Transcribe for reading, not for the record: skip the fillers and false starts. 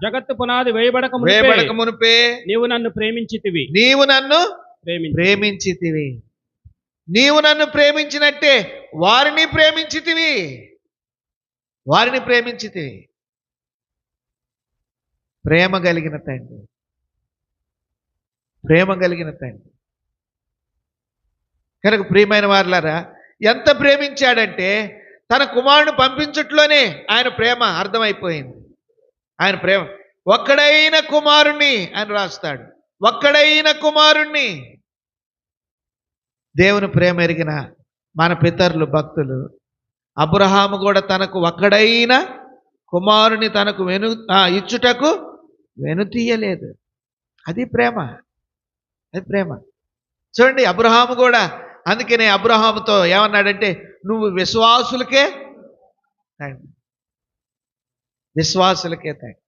జగత్తు పునాది వేయబడక మునిపే నీవు నన్ను ప్రేమించితివి. నీవు నన్ను ప్రేమించితివి. నీవు నన్ను ప్రేమించినట్టే వారిని ప్రేమించితివి. వారిని ప్రేమించితివి. ప్రేమ కలిగిన తండ్రి, ప్రేమ కలిగిన తండ్రి. కనుక ప్రియమైన వారులారా, ఎంత ప్రేమించాడంటే తన కుమారుని పంపించట్లోనే ఆయన ప్రేమ అర్థమైపోయింది. ఆయన ప్రేమ ఒక్కడైన కుమారుణ్ణి అని రాస్తాడు. ఒక్కడైన కుమారుణ్ణి. దేవుని ప్రేమ ఎరిగిన మన పితరులు భక్తులు, అబ్రహాము కూడా తనకు ఒక్కడైన కుమారుని తనకు ఇచ్చుటకు వెనుతీయలేదు. అది ప్రేమ, అది ప్రేమ. చూడండి, అబ్రహాము కూడా అందుకనే అబ్రహాముతో ఏమన్నాడంటే, నువ్వు విశ్వాసులకే తండ్రి, విశ్వాసులకే తండ్రి.